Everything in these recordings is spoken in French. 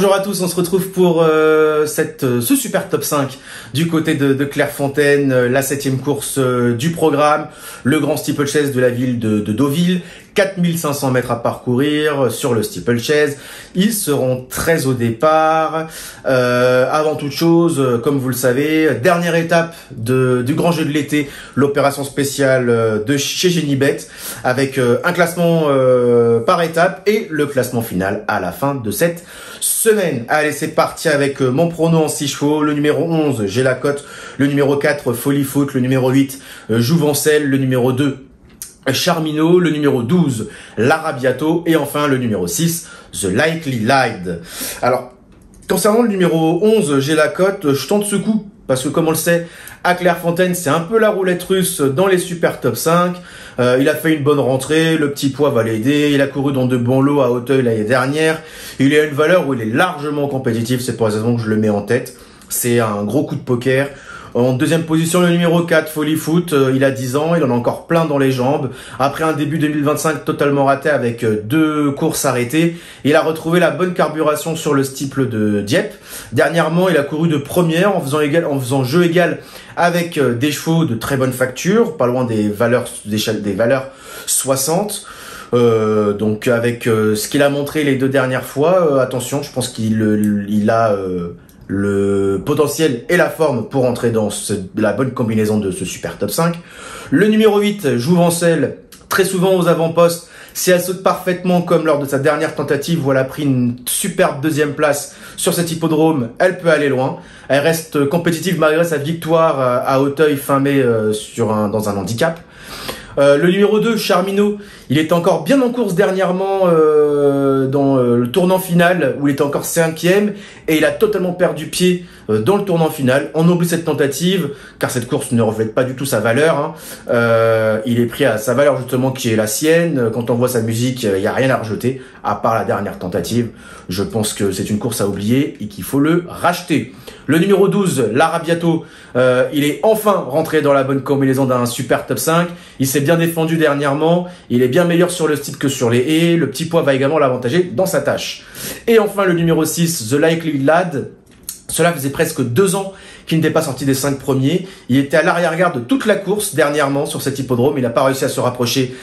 Bonjour à tous, on se retrouve pour ce super top 5 du côté de Clairefontaine, la 7e course du programme, le grand steeplechase de la ville de Deauville, 4500 mètres à parcourir sur le steeplechase. Ils seront 13 au départ. Avant toute chose, comme vous le savez, dernière étape du grand jeu de l'été, l'opération spéciale de chez Genibet, avec un classement par étape et le classement final à la fin de cette semaine. Allez, c'est parti avec mon prono en 6 chevaux. Le numéro 11, j'ai la cote. Le numéro 4, Folie Foot. Le numéro 8, Jouvencel. Le numéro 2, Charmino. Le numéro 12, l'Arabiato. Et enfin, le numéro 6, The Likely Light. Alors, concernant le numéro 11, j'ai la cote. Je tente ce coup parce que, comme on le sait, à Clairefontaine, c'est un peu la roulette russe dans les super top 5. Il a fait une bonne rentrée, le petit poids va l'aider, il a couru dans de bons lots à Auteuil l'année dernière. Il est à une valeur où il est largement compétitif, c'est pour la raison que je le mets en tête. C'est un gros coup de poker. En deuxième position, le numéro 4, Folie Foot. Il a 10 ans, il en a encore plein dans les jambes. Après un début 2025 totalement raté avec 2 courses arrêtées, il a retrouvé la bonne carburation sur le steeple de Dieppe. Dernièrement, il a couru de première en faisant jeu égal avec des chevaux de très bonne facture, pas loin des valeurs 60. Donc avec ce qu'il a montré les 2 dernières fois, attention, je pense qu'il a le potentiel et la forme pour entrer dans la bonne combinaison de ce super top 5. Le numéro 8, Jouvencel, très souvent aux avant-postes. Si elle saute parfaitement comme lors de sa dernière tentative où elle a pris une superbe 2e place sur cet hippodrome, elle peut aller loin. Elle reste compétitive malgré sa victoire à Auteuil fin mai dans un handicap. Le numéro 2, Charmino, il est encore bien en course dernièrement dans le tournant final où il était encore 5e et il a totalement perdu pied dans le tournant final. On oublie cette tentative car cette course ne reflète pas du tout sa valeur. Il est pris à sa valeur justement qui est la sienne. Quand on voit sa musique, il n'y a rien à rejeter à part la dernière tentative. Je pense que c'est une course à oublier et qu'il faut le racheter. Le numéro 12, l'Arabiato, il est enfin rentré dans la bonne combinaison d'un super top 5. Il s'est bien défendu dernièrement. Il est bien meilleur sur le steep que sur les haies. Le petit poids va également l'avantager dans sa tâche. Et enfin, le numéro 6, The Likely Lad. Cela faisait presque 2 ans qu'il n'était pas sorti des 5 premiers. Il était à l'arrière-garde de toute la course dernièrement sur cet hippodrome. Il n'a pas réussi à se rapprocher.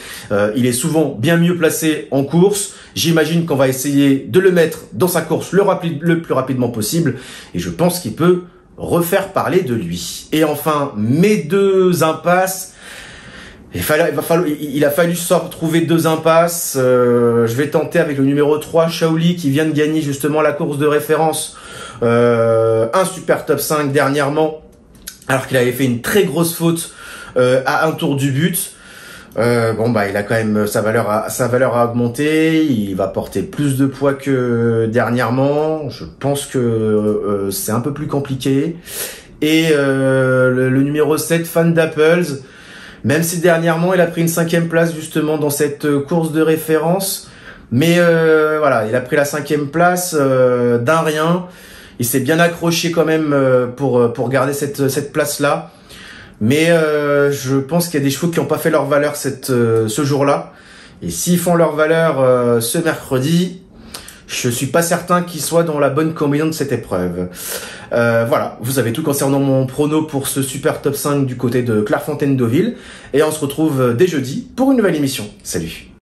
Il est souvent bien mieux placé en course. J'imagine qu'on va essayer de le mettre dans sa course le plus rapidement possible. Et je pense qu'il peut refaire parler de lui. Et enfin, mes 2 impasses. Il a fallu trouver 2 impasses. Je vais tenter avec le numéro 3, Shaoli, qui vient de gagner justement la course de référence. Un super top 5 dernièrement, alors qu'il avait fait une très grosse faute à un tour du but. Il a quand même sa valeur a augmenté. Il va porter plus de poids que dernièrement. Je pense que c'est un peu plus compliqué. Et le numéro 7, Fan d'Apples. Même si dernièrement, il a pris une 5e place justement dans cette course de référence. Mais voilà, il a pris la 5e place d'un rien. Il s'est bien accroché quand même pour garder cette place-là. Mais je pense qu'il y a des chevaux qui n'ont pas fait leur valeur ce jour-là. Et s'ils font leur valeur ce mercredi, je suis pas certain qu'ils soient dans la bonne combinaison de cette épreuve. Voilà, vous avez tout concernant mon prono pour ce super top 5 du côté de Clairefontaine-Deauville. Et on se retrouve dès jeudi pour une nouvelle émission. Salut!